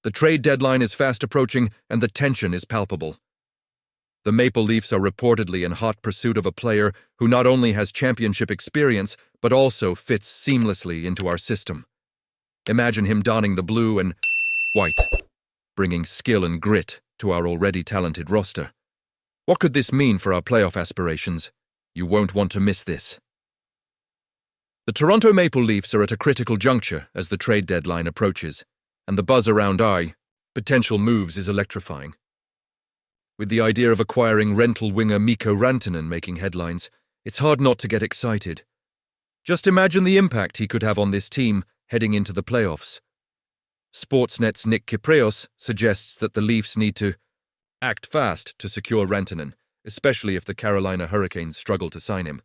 The trade deadline is fast approaching and the tension is palpable. The Maple Leafs are reportedly in hot pursuit of a player who not only has championship experience, but also fits seamlessly into our system. Imagine him donning the blue and white, bringing skill and grit to our already talented roster. What could this mean for our playoff aspirations? You won't want to miss this. The Toronto Maple Leafs are at a critical juncture as the trade deadline approaches, and the buzz around potential moves is electrifying. With the idea of acquiring rental winger Miko Rantanen making headlines, it's hard not to get excited. Just imagine the impact he could have on this team heading into the playoffs. Sportsnet's Nick Kypreos suggests that the Leafs need to act fast to secure Rantanen, especially if the Carolina Hurricanes struggle to sign him.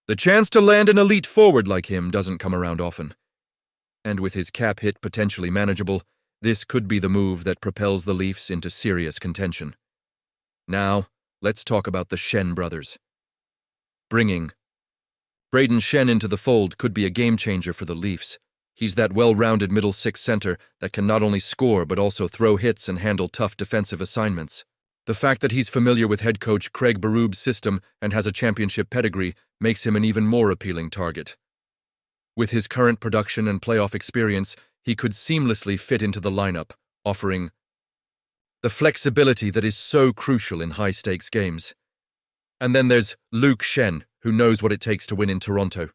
The chance to land an elite forward like him doesn't come around often. And with his cap hit potentially manageable, this could be the move that propels the Leafs into serious contention. Now, let's talk about the Shen brothers. Bringing Brayden Shen into the fold could be a game-changer for the Leafs. He's that well-rounded middle six center that can not only score but also throw hits and handle tough defensive assignments. The fact that he's familiar with head coach Craig Berub's system and has a championship pedigree makes him an even more appealing target. With his current production and playoff experience, he could seamlessly fit into the lineup, offering the flexibility that is so crucial in high-stakes games. And then there's Luke Shen, who knows what it takes to win in Toronto.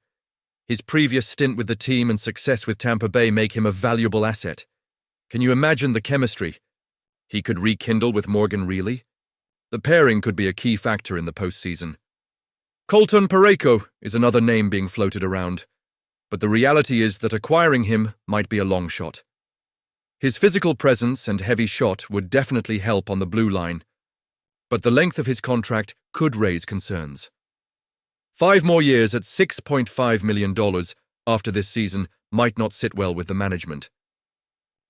His previous stint with the team and success with Tampa Bay make him a valuable asset. Can you imagine the chemistry he could rekindle with Morgan Rielly? The pairing could be a key factor in the postseason. Colton Parayko is another name being floated around, but the reality is that acquiring him might be a long shot. His physical presence and heavy shot would definitely help on the blue line, but the length of his contract could raise concerns. 5 more years at $6.5 million after this season might not sit well with the management.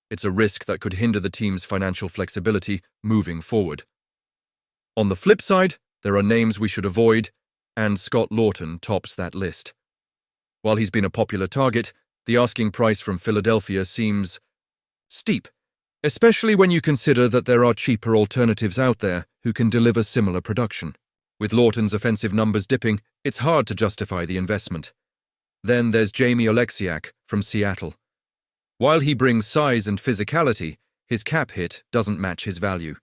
It's a risk that could hinder the team's financial flexibility moving forward. On the flip side, there are names we should avoid, and Scott Laughton tops that list. While he's been a popular target, the asking price from Philadelphia seems steep, especially when you consider that there are cheaper alternatives out there who can deliver similar production. With Laughton's offensive numbers dipping, it's hard to justify the investment. Then there's Jamie Oleksiak from Seattle. While he brings size and physicality, his cap hit doesn't match his value.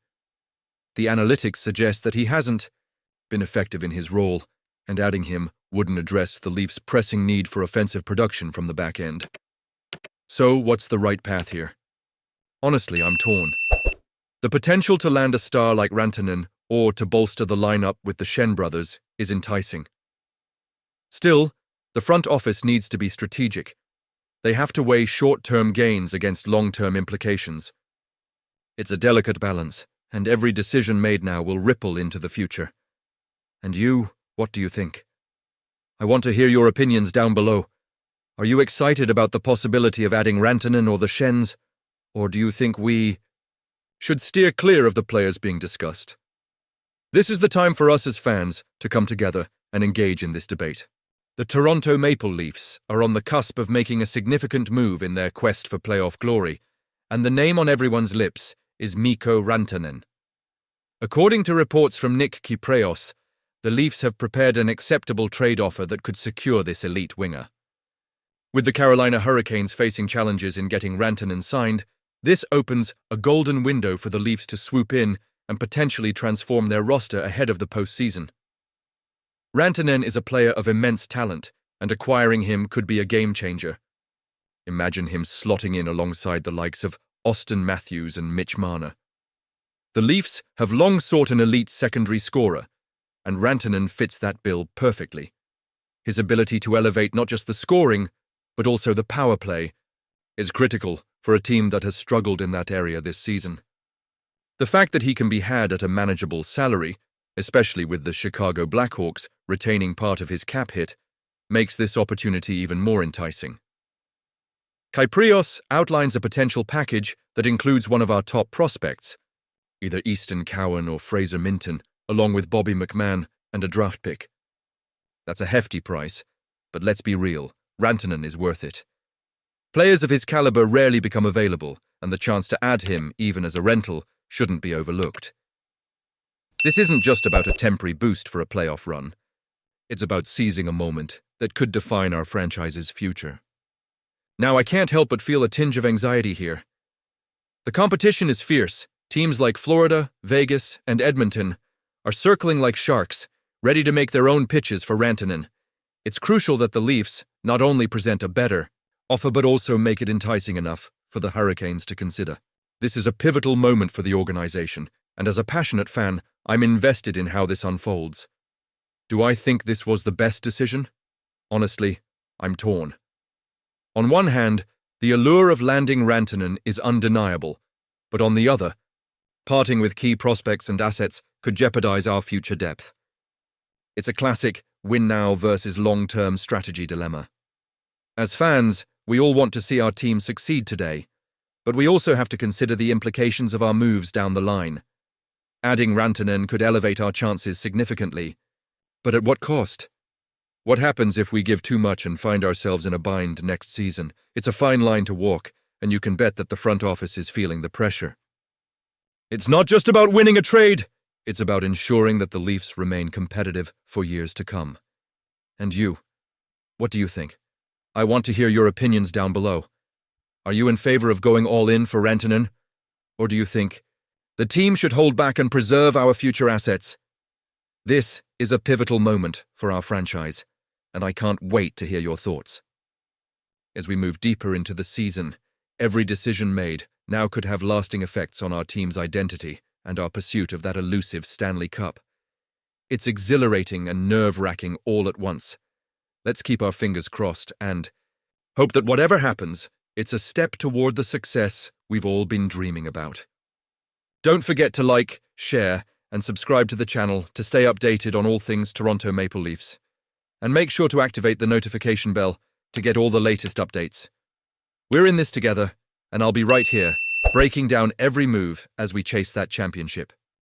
The analytics suggest that he hasn't been effective in his role, and adding him wouldn't address the Leafs' pressing need for offensive production from the back end. So, what's the right path here? Honestly, I'm torn. The potential to land a star like Rantanen or to bolster the lineup with the Shen brothers is enticing. Still, the front office needs to be strategic. They have to weigh short-term gains against long-term implications. It's a delicate balance, and every decision made now will ripple into the future. And you, what do you think? I want to hear your opinions down below. Are you excited about the possibility of adding Rantanen or the Shens? Or do you think we should steer clear of the players being discussed? This is the time for us as fans to come together and engage in this debate. The Toronto Maple Leafs are on the cusp of making a significant move in their quest for playoff glory, and the name on everyone's lips is Miko Rantanen. According to reports from Nick Kypreos, the Leafs have prepared an acceptable trade offer that could secure this elite winger. With the Carolina Hurricanes facing challenges in getting Rantanen signed, this opens a golden window for the Leafs to swoop in and potentially transform their roster ahead of the postseason. Rantanen is a player of immense talent, and acquiring him could be a game-changer. Imagine him slotting in alongside the likes of Austin Matthews and Mitch Marner. The Leafs have long sought an elite secondary scorer, and Rantanen fits that bill perfectly. His ability to elevate not just the scoring, but also the power play, is critical for a team that has struggled in that area this season. The fact that he can be had at a manageable salary, especially with the Chicago Blackhawks retaining part of his cap hit, makes this opportunity even more enticing. Kypreos outlines a potential package that includes one of our top prospects, either Easton Cowan or Fraser Minton, along with Bobby McMahon and a draft pick. That's a hefty price, but let's be real, Rantanen is worth it. Players of his caliber rarely become available, and the chance to add him, even as a rental, shouldn't be overlooked. This isn't just about a temporary boost for a playoff run. It's about seizing a moment that could define our franchise's future. Now, I can't help but feel a tinge of anxiety here. The competition is fierce. Teams like Florida, Vegas, and Edmonton are circling like sharks, ready to make their own pitches for Rantanen. It's crucial that the Leafs not only present a better offer but also make it enticing enough for the Hurricanes to consider. This is a pivotal moment for the organization, and as a passionate fan, I'm invested in how this unfolds. Do I think this was the best decision? Honestly, I'm torn. On one hand, the allure of landing Rantanen is undeniable, but on the other, parting with key prospects and assets could jeopardize our future depth. It's a classic win-now versus long-term strategy dilemma. As fans, we all want to see our team succeed today, but we also have to consider the implications of our moves down the line. Adding Rantanen could elevate our chances significantly, but at what cost? What happens if we give too much and find ourselves in a bind next season? It's a fine line to walk, and you can bet that the front office is feeling the pressure. It's not just about winning a trade. It's about ensuring that the Leafs remain competitive for years to come. And you? What do you think? I want to hear your opinions down below. Are you in favor of going all in for Rantanen? Or do you think the team should hold back and preserve our future assets? This is a pivotal moment for our franchise, and I can't wait to hear your thoughts. As we move deeper into the season, every decision made now could have lasting effects on our team's identity and our pursuit of that elusive Stanley Cup. It's exhilarating and nerve-wracking all at once. Let's keep our fingers crossed and hope that whatever happens, it's a step toward the success we've all been dreaming about. Don't forget to like, share, and subscribe to the channel to stay updated on all things Toronto Maple Leafs. And make sure to activate the notification bell to get all the latest updates. We're in this together, and I'll be right here, breaking down every move as we chase that championship.